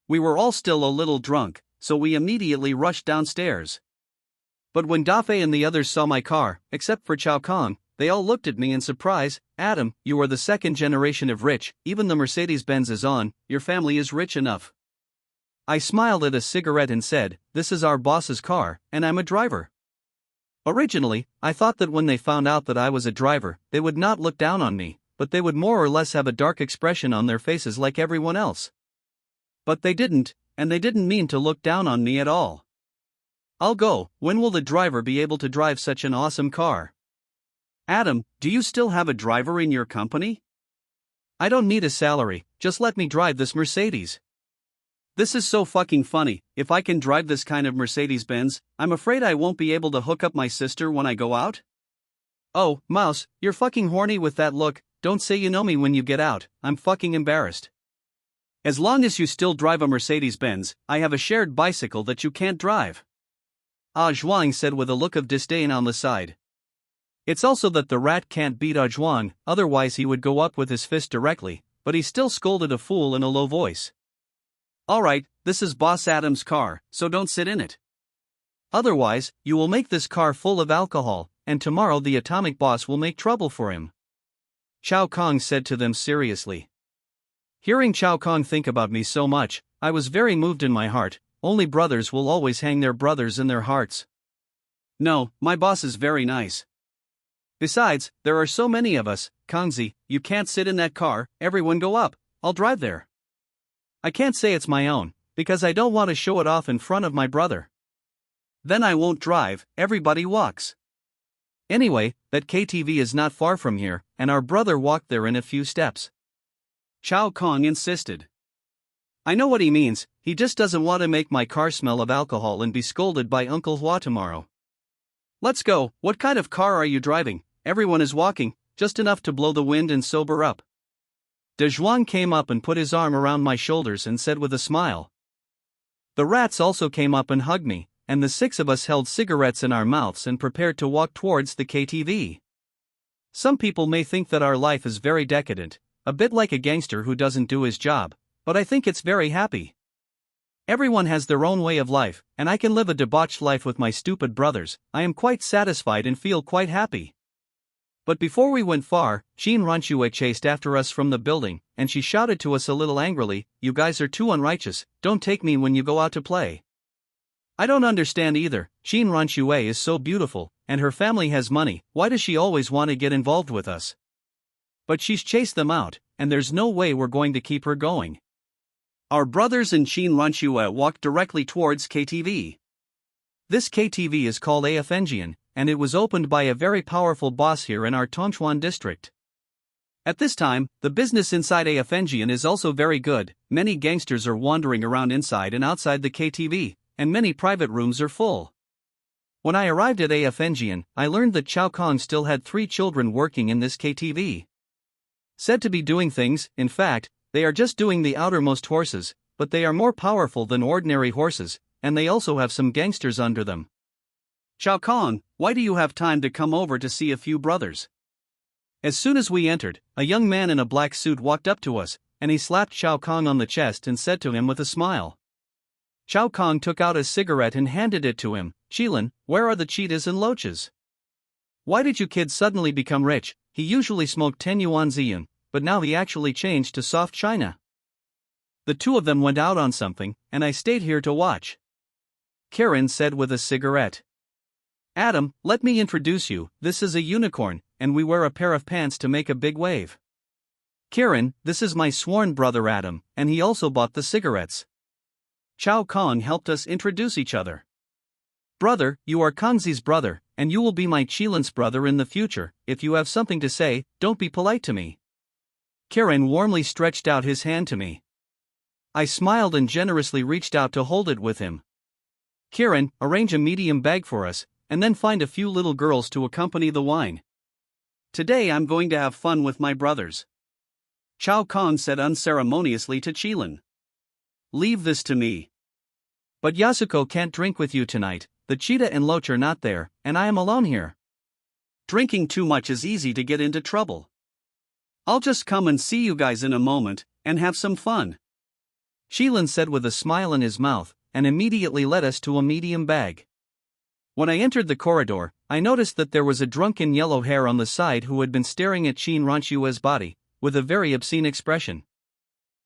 We were all still a little drunk, so we immediately rushed downstairs. But when Dafe and the others saw my car, except for Chao Kong, they all looked at me in surprise. Adam, you are the second generation of rich, even the Mercedes-Benz is on, your family is rich enough. I smiled at a cigarette and said, this is our boss's car, and I'm a driver. Originally, I thought that when they found out that I was a driver, they would not look down on me, but they would more or less have a dark expression on their faces like everyone else. But they didn't, and they didn't mean to look down on me at all. I'll go, when will the driver be able to drive such an awesome car? Adam, do you still have a driver in your company? I don't need a salary, just let me drive this Mercedes. This is so fucking funny. If I can drive this kind of Mercedes-Benz, I'm afraid I won't be able to hook up my sister when I go out. Oh, Mouse, you're fucking horny with that look, don't say you know me when you get out, I'm fucking embarrassed. As long as you still drive a Mercedes-Benz, I have a shared bicycle that you can't drive. Ah Zhuang said with a look of disdain on the side. It's also that the rat can't beat Ah Zhuang, otherwise he would go up with his fist directly, but he still scolded a fool in a low voice. Alright, this is Boss Adam's car, so don't sit in it. Otherwise, you will make this car full of alcohol, and tomorrow the atomic boss will make trouble for him. Chao Kong said to them seriously. Hearing Chao Kong think about me so much, I was very moved in my heart. Only brothers will always hang their brothers in their hearts. No, my boss is very nice. Besides, there are so many of us. Kongzi, you can't sit in that car, everyone go up, I'll drive there. I can't say it's my own, because I don't want to show it off in front of my brother. Then I won't drive, everybody walks. Anyway, that KTV is not far from here, and our brother walked there in a few steps. Chao Kong insisted. I know what he means, he just doesn't want to make my car smell of alcohol and be scolded by Uncle Hua tomorrow. Let's go, what kind of car are you driving? Everyone is walking, just enough to blow the wind and sober up. De Zhuang came up and put his arm around my shoulders and said with a smile. The rats also came up and hugged me, and the six of us held cigarettes in our mouths and prepared to walk towards the KTV. Some people may think that our life is very decadent, a bit like a gangster who doesn't do his job, but I think it's very happy. Everyone has their own way of life, and I can live a debauched life with my stupid brothers. I am quite satisfied and feel quite happy. But before we went far, Jean Ranchue chased after us from the building, and she shouted to us a little angrily, you guys are too unrighteous, don't take me when you go out to play. I don't understand either, Jean Ranchue is so beautiful, and her family has money, why does she always want to get involved with us? But she's chased them out, and there's no way we're going to keep her going. Our brothers and Jean Ranchue walked directly towards KTV. This KTV is called Afenjian, and it was opened by a very powerful boss here in our Tongchuan district. At this time, the business inside Afenjian is also very good, many gangsters are wandering around inside and outside the KTV, and many private rooms are full. When I arrived at Afenjian, I learned that Chao Kong still had 3 children working in this KTV. Said to be doing things, in fact, they are just doing the outermost horses, but they are more powerful than ordinary horses, and they also have some gangsters under them. Chao Kong, why do you have time to come over to see a few brothers? As soon as we entered, a young man in a black suit walked up to us, and he slapped Chao Kong on the chest and said to him with a smile. Chao Kong took out a cigarette and handed it to him, Qilin, where are the cheetahs and loaches? Why did you kids suddenly become rich? He usually smoked 10 yuan ziyun, but now he actually changed to soft china. The two of them went out on something, and I stayed here to watch. Karen said with a cigarette. Adam, let me introduce you, this is a unicorn, and we wear a pair of pants to make a big wave. Karen, this is my sworn brother Adam, and he also bought the cigarettes. Chao Kong helped us introduce each other. Brother, you are Kongzi's brother, and you will be my Qilin's brother in the future. If you have something to say, don't be polite to me. Karen warmly stretched out his hand to me. I smiled and generously reached out to hold it with him. Karen, arrange a medium bag for us, and then find a few little girls to accompany the wine. Today I'm going to have fun with my brothers. Chao Kong said unceremoniously to Qilin. Leave this to me. But Yasuko can't drink with you tonight, the cheetah and Loach are not there, and I am alone here. Drinking too much is easy to get into trouble. I'll just come and see you guys in a moment, and have some fun. Shilin said with a smile in his mouth, and immediately led us to a medium bag. When I entered the corridor, I noticed that there was a drunken yellow hair on the side who had been staring at Chin Ranshue's body, with a very obscene expression.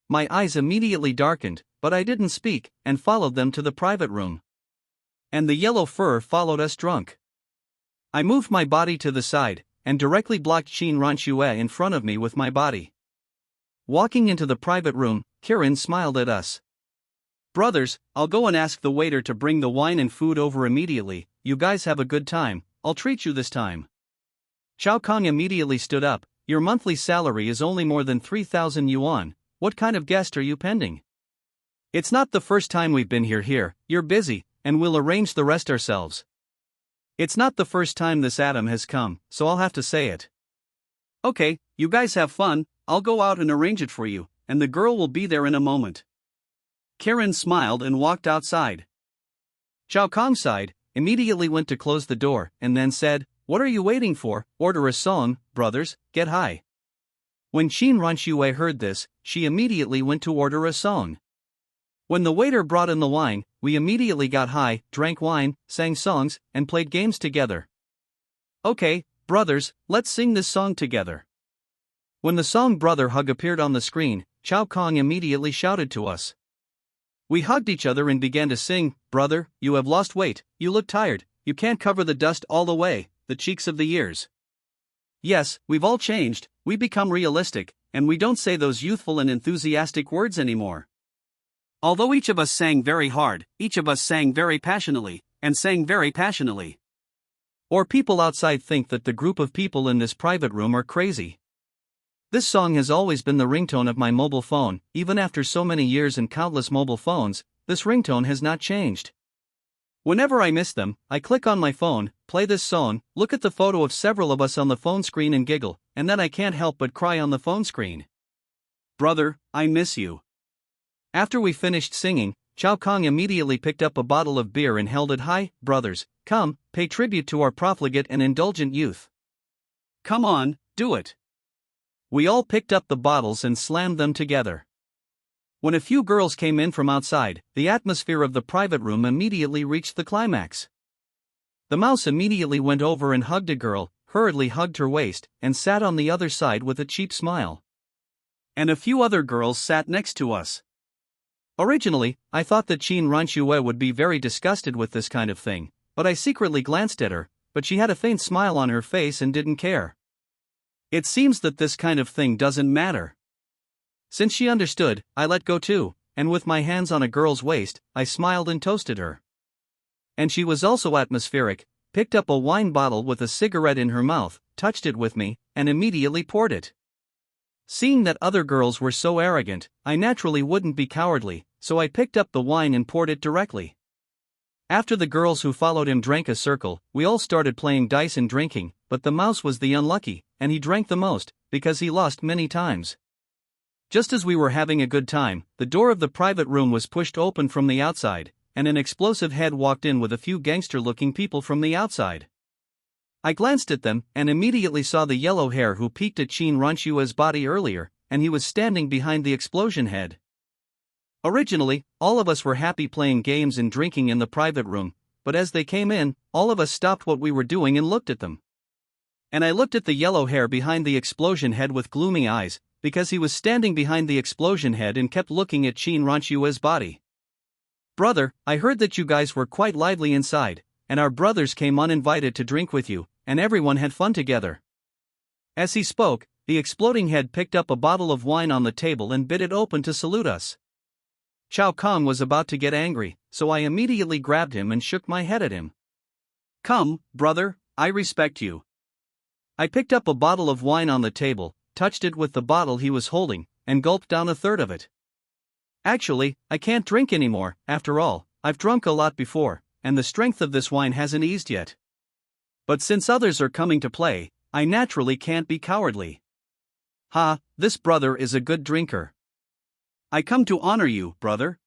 My eyes immediately darkened, but I didn't speak, and followed them to the private room. And the yellow fur followed us drunk. I moved my body to the side, and directly blocked Chin Ranshue in front of me with my body. Walking into the private room, Kirin smiled at us. Brothers, I'll go and ask the waiter to bring the wine and food over immediately. You guys have a good time, I'll treat you this time. Chao Kong immediately stood up. Your monthly salary is only more than 3,000 yuan, what kind of guest are you pending? It's not the first time we've been here, you're busy, and we'll arrange the rest ourselves. It's not the first time this Adam has come, so I'll have to say it. Okay, you guys have fun, I'll go out and arrange it for you, and the girl will be there in a moment. Kirin smiled and walked outside. Chao Kong sighed, immediately went to close the door, and then said, What are you waiting for? Order a song, brothers, get high. When Chin Ranshue heard this, she immediately went to order a song. When the waiter brought in the wine, we immediately got high, drank wine, sang songs, and played games together. Okay, brothers, let's sing this song together. When the song Brother Hug appeared on the screen, Chao Kong immediately shouted to us. We hugged each other and began to sing, Brother, you have lost weight, you look tired, you can't cover the dust all the way, the cheeks of the years. Yes, we've all changed, we become realistic, and we don't say those youthful and enthusiastic words anymore. Although each of us sang very hard, each of us sang very passionately, and sang very passionately. Or people outside think that the group of people in this private room are crazy. This song has always been the ringtone of my mobile phone, even after so many years and countless mobile phones, this ringtone has not changed. Whenever I miss them, I click on my phone, play this song, look at the photo of several of us on the phone screen and giggle, and then I can't help but cry on the phone screen. Brother, I miss you. After we finished singing, Chao Kong immediately picked up a bottle of beer and held it high. Brothers, come, pay tribute to our profligate and indulgent youth. Come on, do it. We all picked up the bottles and slammed them together. When a few girls came in from outside, the atmosphere of the private room immediately reached the climax. The mouse immediately went over and hugged a girl, hurriedly hugged her waist, and sat on the other side with a cheap smile. And a few other girls sat next to us. Originally, I thought that Chin Ranshue would be very disgusted with this kind of thing, but I secretly glanced at her, but she had a faint smile on her face and didn't care. It seems that this kind of thing doesn't matter. Since she understood, I let go too, and with my hands on a girl's waist, I smiled and toasted her. And she was also atmospheric, picked up a wine bottle with a cigarette in her mouth, touched it with me, and immediately poured it. Seeing that other girls were so arrogant, I naturally wouldn't be cowardly, so I picked up the wine and poured it directly. After the girls who followed him drank a circle, we all started playing dice and drinking, but the mouse was the unlucky, and he drank the most, because he lost many times. Just as we were having a good time, the door of the private room was pushed open from the outside, and an explosive head walked in with a few gangster-looking people from the outside. I glanced at them, and immediately saw the yellow hair who peeked at Chin Ranshue's body earlier, and he was standing behind the explosion head. Originally, all of us were happy playing games and drinking in the private room, but as they came in, all of us stopped what we were doing and looked at them. And I looked at the yellow hair behind the explosion head with gloomy eyes, because he was standing behind the explosion head and kept looking at Chin Ranshue's body. Brother, I heard that you guys were quite lively inside, and our brothers came uninvited to drink with you, and everyone had fun together. As he spoke, the exploding head picked up a bottle of wine on the table and bit it open to salute us. Chao Kong was about to get angry, so I immediately grabbed him and shook my head at him. Come, brother, I respect you. I picked up a bottle of wine on the table, touched it with the bottle he was holding, and gulped down a third of it. Actually, I can't drink anymore, after all, I've drunk a lot before, and the strength of this wine hasn't eased yet. But since others are coming to play, I naturally can't be cowardly. Ha, this brother is a good drinker. I come to honor you, brother.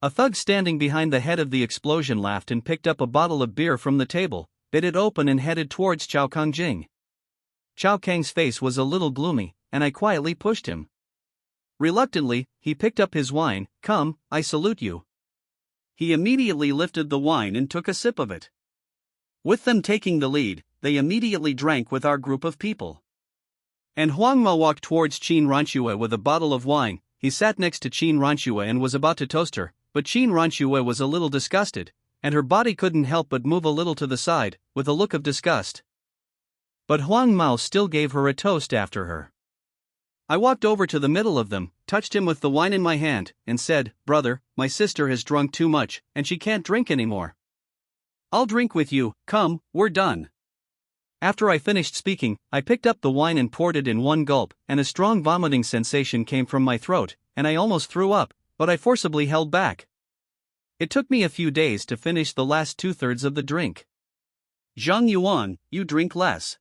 A thug standing behind the head of the explosion laughed and picked up a bottle of beer from the table, bit it open and headed towards Chao Kangjing. Chao Kang's face was a little gloomy, and I quietly pushed him. Reluctantly, he picked up his wine. Come, I salute you. He immediately lifted the wine and took a sip of it. With them taking the lead, they immediately drank with our group of people. And Huang Mao walked towards Qin Ranxue with a bottle of wine. He sat next to Qin Ranxue and was about to toast her, but Qin Ranxue was a little disgusted, and her body couldn't help but move a little to the side, with a look of disgust. But Huang Mao still gave her a toast after her. I walked over to the middle of them, touched him with the wine in my hand, and said, "Brother, my sister has drunk too much, and she can't drink anymore. I'll drink with you, come, we're done." After I finished speaking, I picked up the wine and poured it in one gulp, and a strong vomiting sensation came from my throat, and I almost threw up, but I forcibly held back. It took me a few days to finish the last 2/3 of the drink. "Zhang Yuan, you drink less."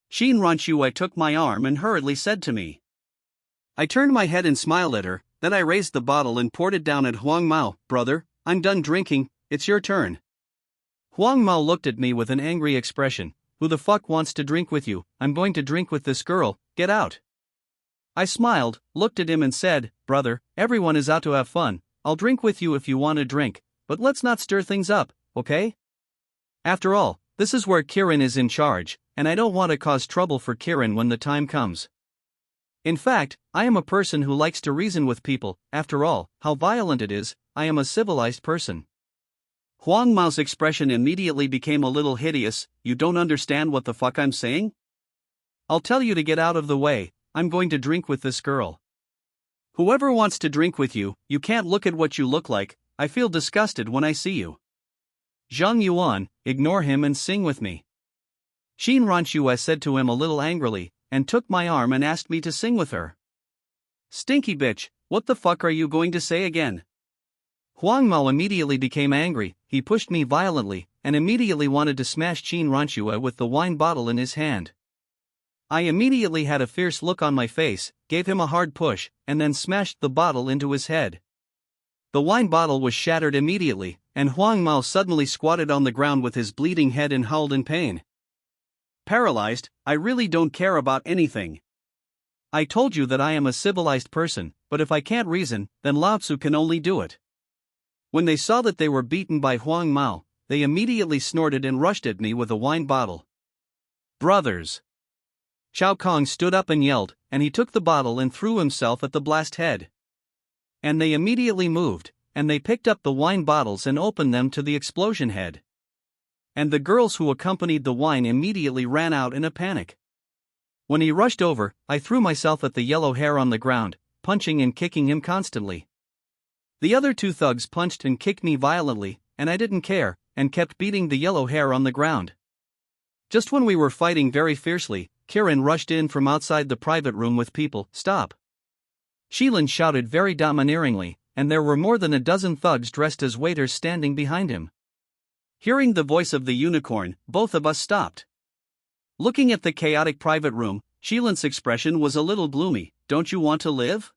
Qin Ranxue took my arm and hurriedly said to me. I turned my head and smiled at her, then I raised the bottle and poured it down at Huang Mao. "Brother, I'm done drinking, it's your turn." Huang Mao looked at me with an angry expression. "Who the fuck wants to drink with you? I'm going to drink with this girl, get out." I smiled, looked at him and said, "Brother, everyone is out to have fun, I'll drink with you if you want to drink, but let's not stir things up, okay? After all, this is where Kirin is in charge, and I don't want to cause trouble for Kirin when the time comes. In fact, I am a person who likes to reason with people. After all, how violent it is, I am a civilized person." Huang Mao's expression immediately became a little hideous. "You don't understand what the fuck I'm saying? I'll tell you to get out of the way, I'm going to drink with this girl. Whoever wants to drink with you, you can't look at what you look like, I feel disgusted when I see you. Zhang Yuan, ignore him and sing with me." Qin Ranxue said to him a little angrily, and took my arm and asked me to sing with her. "Stinky bitch, what the fuck are you going to say again?" Huang Mao immediately became angry. He pushed me violently, and immediately wanted to smash Qin Ranxue with the wine bottle in his hand. I immediately had a fierce look on my face, gave him a hard push, and then smashed the bottle into his head. The wine bottle was shattered immediately, and Huang Mao suddenly squatted on the ground with his bleeding head and howled in pain. Paralyzed, I really don't care about anything. I told you that I am a civilized person, but if I can't reason, then Lao Tzu can only do it. When they saw that they were beaten by Huang Mao, they immediately snorted and rushed at me with a wine bottle. "Brothers!" Chao Kong stood up and yelled, and he took the bottle and threw himself at the blast head. And they immediately moved, and they picked up the wine bottles and opened them to the explosion head. And the girls who accompanied the wine immediately ran out in a panic. When he rushed over, I threw myself at the yellow hair on the ground, punching and kicking him constantly. The other two thugs punched and kicked me violently, and I didn't care, and kept beating the yellow hair on the ground. Just when we were fighting very fiercely, Kirin rushed in from outside the private room with people. "Stop!" Shilin shouted very domineeringly, and there were more than a dozen thugs dressed as waiters standing behind him. Hearing the voice of the unicorn, both of us stopped. Looking at the chaotic private room, Shilin's expression was a little gloomy. "Don't you want to live?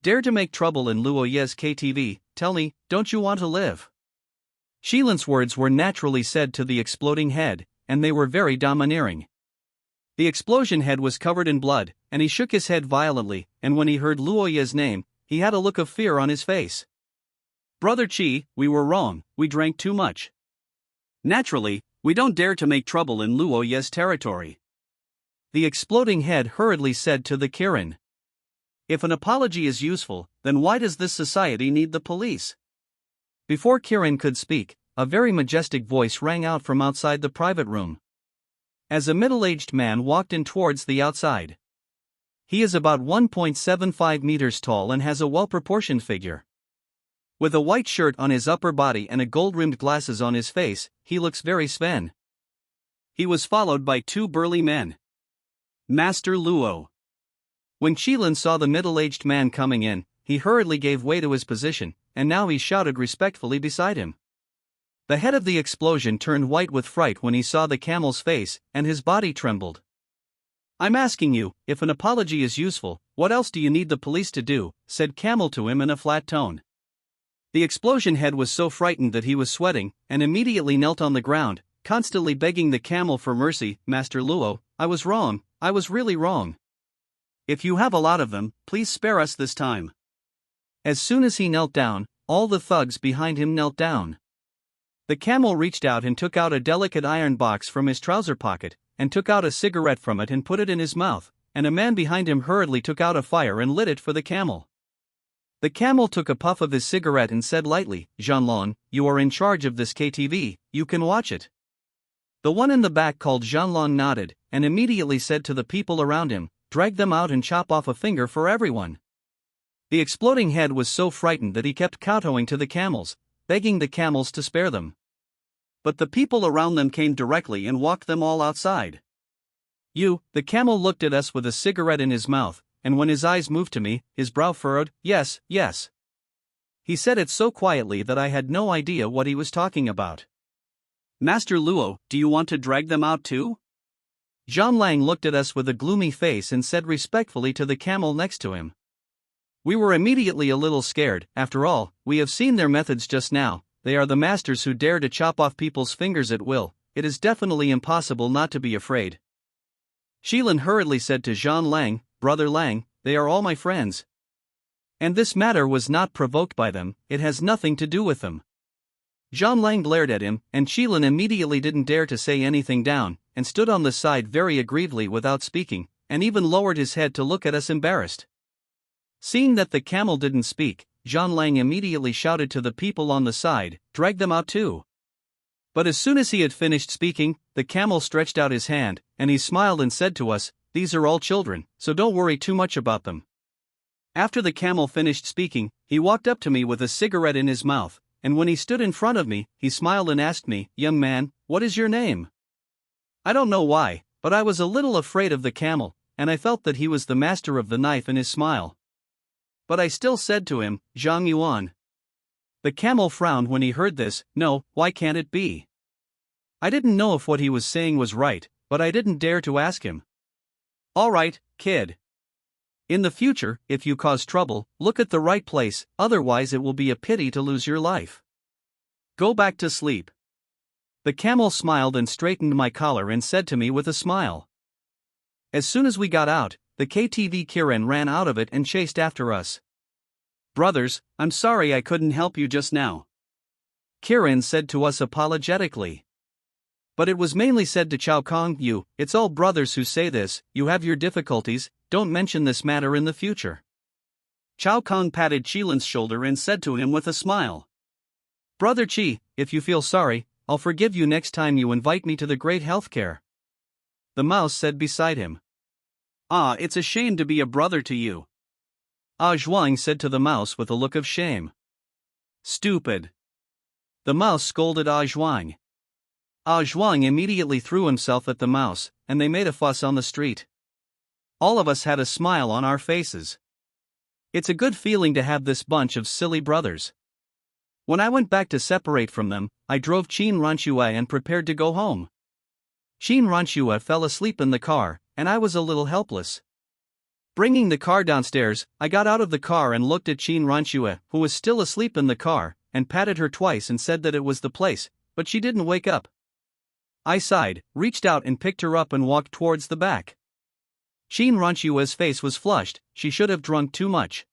Dare to make trouble in Luoye's KTV, tell me, don't you want to live?" Shilin's words were naturally said to the exploding head, and they were very domineering. The explosion head was covered in blood, and he shook his head violently, and when he heard Luoye's name, he had a look of fear on his face. "Brother Qi, we were wrong, we drank too much. Naturally, we don't dare to make trouble in Luoye's territory." The exploding head hurriedly said to the Kirin. "If an apology is useful, then why does this society need the police?" Before Kirin could speak, a very majestic voice rang out from outside the private room. As a middle-aged man walked in towards the outside. He is about 1.75 meters tall and has a well-proportioned figure. With a white shirt on his upper body and a gold-rimmed glasses on his face, he looks very Sven. He was followed by two burly men. Master Luo. When Qilin saw the middle-aged man coming in, he hurriedly gave way to his position, and now he shouted respectfully beside him. The head of the explosion turned white with fright when he saw the camel's face, and his body trembled. "I'm asking you, if an apology is useful, what else do you need the police to do?" said Camel to him in a flat tone. The explosion head was so frightened that he was sweating, and immediately knelt on the ground, constantly begging the camel for mercy. "Master Luo, I was wrong, I was really wrong. if you have a lot of them, please spare us this time. As soon as he knelt down, all the thugs behind him knelt down. The camel reached out and took out a delicate iron box from his trouser pocket, and took out a cigarette from it and put it in his mouth, and a man behind him hurriedly took out a fire and lit it for the camel. The camel took a puff of his cigarette and said lightly, Jeanlin, you are in charge of this KTV, you can watch it. The one in the back called Jeanlin nodded, and immediately said to the people around him, drag them out and chop off a finger for everyone. The exploding head was so frightened that he kept kowtowing to the camels, begging the camels to spare them. But the people around them came directly and walked them all outside. The camel looked at us with a cigarette in his mouth, and when his eyes moved to me, his brow furrowed, yes, yes. He said it so quietly that I had no idea what he was talking about. Master Luo, do you want to drag them out too? Zhang Lang looked at us with a gloomy face and said respectfully to the camel next to him. We were immediately a little scared. After all, we have seen their methods just now. They are the masters who dare to chop off people's fingers at will. It is definitely impossible not to be afraid. Shilin hurriedly said to Zhang Lang, Brother Lang, they are all my friends. And this matter was not provoked by them, it has nothing to do with them. Zhang Lang glared at him, and Shilin immediately didn't dare to say anything down, and stood on the side very aggrievedly without speaking, and even lowered his head to look at us embarrassed. Seeing that the camel didn't speak, Zhang Lang immediately shouted to the people on the side, drag them out too. But as soon as he had finished speaking, the camel stretched out his hand, and he smiled and said to us, these are all children, so don't worry too much about them. After the camel finished speaking, he walked up to me with a cigarette in his mouth, and when he stood in front of me, he smiled and asked me, young man, what is your name? I don't know why, but I was a little afraid of the camel, and I felt that he was the master of the knife in his smile. But I still said to him, Zhang Yuan. The camel frowned when he heard this, no, why can't it be? I didn't know if what he was saying was right, but I didn't dare to ask him. All right, kid. In the future, if you cause trouble, look at the right place, otherwise it will be a pity to lose your life. Go back to sleep. The camel smiled and straightened my collar and said to me with a smile. As soon as we got out, the KTV Kiran ran out of it and chased after us. Brothers, I'm sorry I couldn't help you just now. Kiran said to us apologetically. But it was mainly said to Chao Kong, it's all brothers who say this, you have your difficulties, don't mention this matter in the future. Chao Kong patted Qilin's shoulder and said to him with a smile. Brother Qi, if you feel sorry, I'll forgive you next time you invite me to the great healthcare. The mouse said beside him. It's a shame to be a brother to you. Zhuang said to the mouse with a look of shame. Stupid. The mouse scolded Zhuang. Zhuang immediately threw himself at the mouse, and they made a fuss on the street. All of us had a smile on our faces. It's a good feeling to have this bunch of silly brothers. When I went back to separate from them, I drove Qin Ranxue and prepared to go home. Qin Ranxue fell asleep in the car, and I was a little helpless. Bringing the car downstairs, I got out of the car and looked at Qin Ranxue, who was still asleep in the car, and patted her twice and said that it was the place, but she didn't wake up. I sighed, reached out and picked her up and walked towards the back. Qin Ranxue's face was flushed, she should have drunk too much.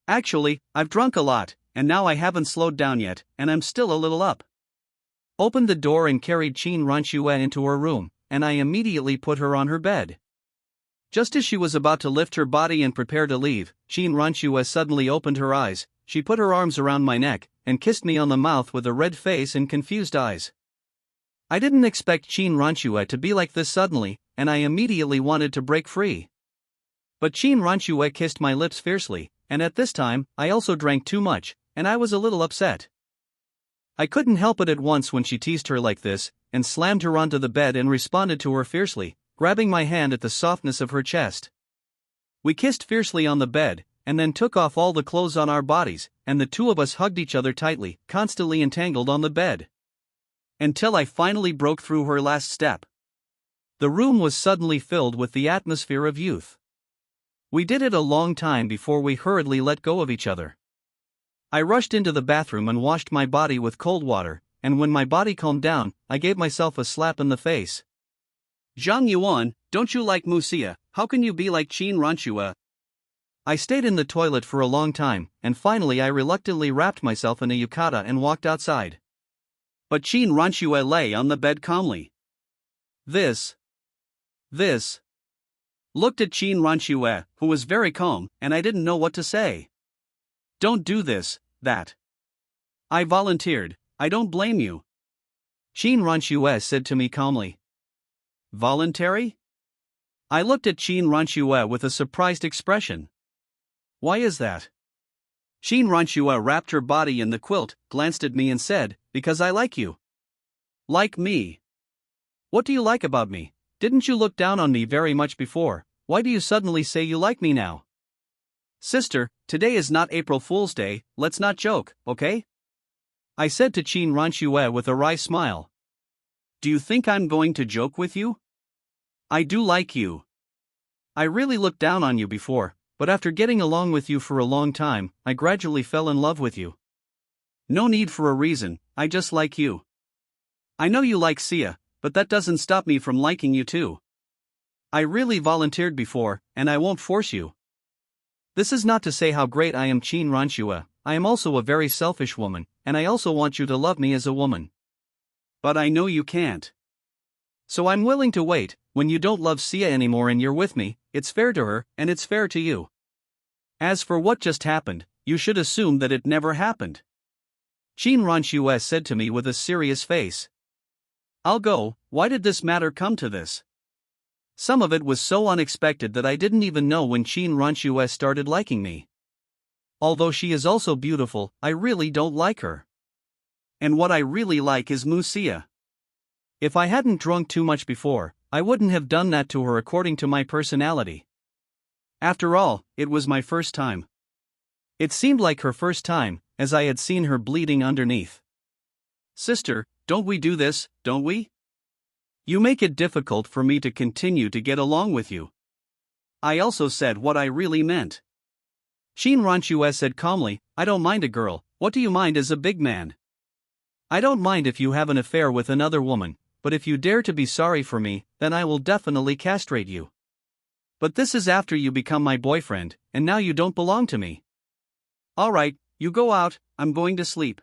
Actually, I've drunk a lot, and now I haven't slowed down yet, and I'm still a little up. Opened the door and carried Qin Ranxue into her room, and I immediately put her on her bed. Just as she was about to lift her body and prepare to leave, Qin Ranxue suddenly opened her eyes, she put her arms around my neck, and kissed me on the mouth with a red face and confused eyes. I didn't expect Qin Ranxue to be like this suddenly, and I immediately wanted to break free. But Qin Ranxue kissed my lips fiercely, and at this time, I also drank too much, and I was a little upset. I couldn't help it at once when she teased her like this, and slammed her onto the bed and responded to her fiercely, grabbing my hand at the softness of her chest. We kissed fiercely on the bed, and then took off all the clothes on our bodies, and the two of us hugged each other tightly, constantly entangled on the bed. Until I finally broke through her last step. The room was suddenly filled with the atmosphere of youth. We did it a long time before we hurriedly let go of each other. I rushed into the bathroom and washed my body with cold water, and when my body calmed down, I gave myself a slap in the face. Zhang Yuan, don't you like Musia? how can you be like Chin Ranchua? I stayed in the toilet for a long time, and finally I reluctantly wrapped myself in a yukata and walked outside. But Chin Ranchua lay on the bed calmly. This looked at Chin Ranchua, who was very calm, and I didn't know what to say. Don't do this, that. I volunteered. I don't blame you. Chin Ranchua said to me calmly. Voluntary? I looked at Chin Ranchua with a surprised expression. Why is that? Chin Ranchua wrapped her body in the quilt, glanced at me and said, because I like you. Like me? What do you like about me? Didn't you look down on me very much before? Why do you suddenly say you like me now? Sister, today is not April Fool's Day, let's not joke, okay? I said to Chin Ranchua with a wry smile. Do you think I'm going to joke with you? I do like you. I really looked down on you before, but after getting along with you for a long time, I gradually fell in love with you. No need for a reason, I just like you. I know you like Sia, but that doesn't stop me from liking you too. I really volunteered before, and I won't force you. This is not to say how great I am, Chin Ranchua. I am also a very selfish woman, and I also want you to love me as a woman. But I know you can't. So I'm willing to wait. When you don't love Sia anymore and you're with me, it's fair to her, and it's fair to you. As for what just happened, you should assume that it never happened. Chin Ranchua said to me with a serious face. I'll go. Why did this matter come to this? Some of it was so unexpected that I didn't even know when Chin Ranchua started liking me. Although she is also beautiful, I really don't like her. And what I really like is Musia. If I hadn't drunk too much before, I wouldn't have done that to her according to my personality. After all, it was my first time. It seemed like her first time, as I had seen her bleeding underneath. Sister, don't we do this, don't we? You make it difficult for me to continue to get along with you. I also said what I really meant. Chin Ranchua said calmly, I don't mind a girl, what do you mind as a big man? I don't mind if you have an affair with another woman, but if you dare to be sorry for me, then I will definitely castrate you. But this is after you become my boyfriend, and now you don't belong to me. Alright, you go out, I'm going to sleep.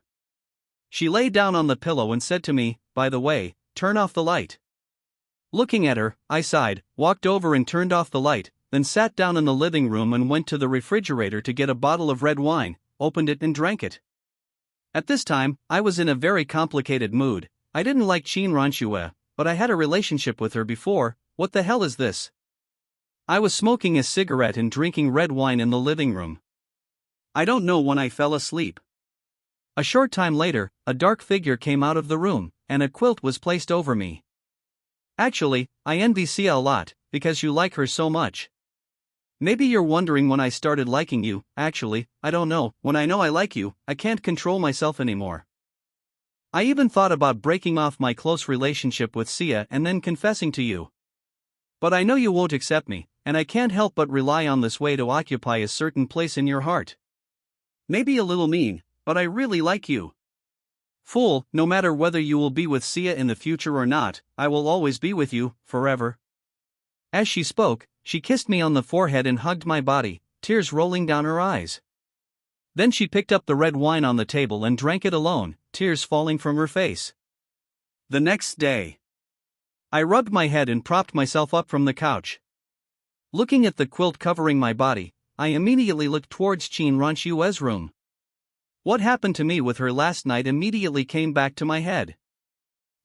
She lay down on the pillow and said to me, by the way, turn off the light. Looking at her, I sighed, walked over and turned off the light, then sat down in the living room and went to the refrigerator to get a bottle of red wine, opened it and drank it. At this time, I was in a very complicated mood. I didn't like Chin Ranchua, but I had a relationship with her before. What the hell is this? I was smoking a cigarette and drinking red wine in the living room. I don't know when I fell asleep. A short time later, a dark figure came out of the room, and a quilt was placed over me. Actually, I envy Sia a lot, because you like her so much. Maybe you're wondering when I started liking you. Actually, I don't know. When I know I like you, I can't control myself anymore. I even thought about breaking off my close relationship with Sia and then confessing to you. But I know you won't accept me, and I can't help but rely on this way to occupy a certain place in your heart. Maybe a little mean, but I really like you. Fool, no matter whether you will be with Sia in the future or not, I will always be with you, forever. As she spoke, she kissed me on the forehead and hugged my body, tears rolling down her eyes. Then she picked up the red wine on the table and drank it alone, tears falling from her face. The next day, I rubbed my head and propped myself up from the couch. Looking at the quilt covering my body, I immediately looked towards Chin Ranchua's room. What happened to me with her last night immediately came back to my head.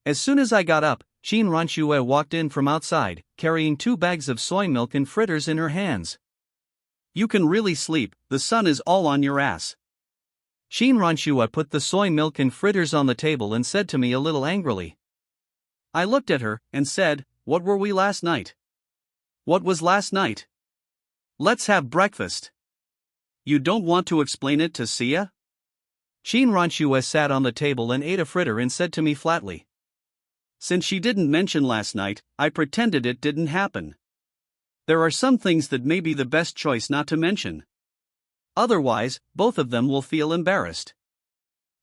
As soon as I got up, Chin Ranchua walked in from outside, carrying 2 bags of soy milk and fritters in her hands. You can really sleep, the sun is all on your ass. Chin Ranchua put the soy milk and fritters on the table and said to me a little angrily. I looked at her and said, what were we last night? What was last night? Let's have breakfast. You don't want to explain it to Sia? Chin Ranchua sat on the table and ate a fritter and said to me flatly. Since she didn't mention last night, I pretended it didn't happen. There are some things that may be the best choice not to mention. Otherwise, both of them will feel embarrassed.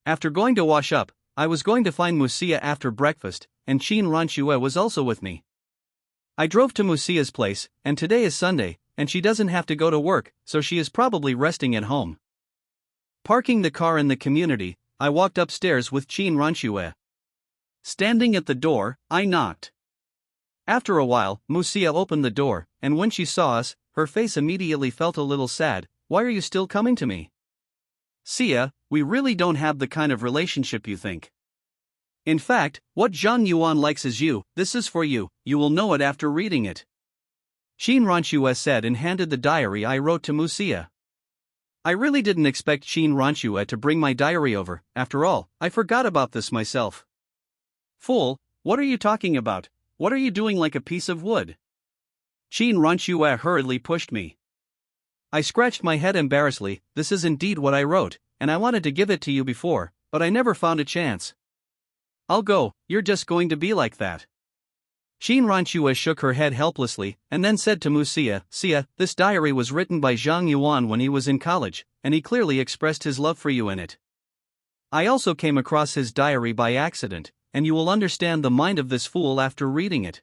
After going to wash up, I was going to find Musia after breakfast, and Chin Ranchua was also with me. I drove to Musia's place, and today is Sunday, and she doesn't have to go to work, so she is probably resting at home. Parking the car in the community, I walked upstairs with Chin Ranchue. Standing at the door, I knocked. After a while, Musia opened the door, and when she saw us, her face immediately felt a little sad. Why are you still coming to me? Sia, we really don't have the kind of relationship you think. In fact, what Zhang Yuan likes is you. This is for you, you will know it after reading it. Chin Ranchue said and handed the diary I wrote to Musia. I really didn't expect Chin Ranchue to bring my diary over. After all, I forgot about this myself. Fool, what are you talking about? What are you doing like a piece of wood? Chin Ranchue hurriedly pushed me. I scratched my head embarrassedly. This is indeed what I wrote, and I wanted to give it to you before, but I never found a chance. I'll go, you're just going to be like that. Chin Ranchue shook her head helplessly, and then said to Musia, Sia, this diary was written by Zhang Yuan when he was in college, and he clearly expressed his love for you in it. I also came across his diary by accident, and you will understand the mind of this fool after reading it.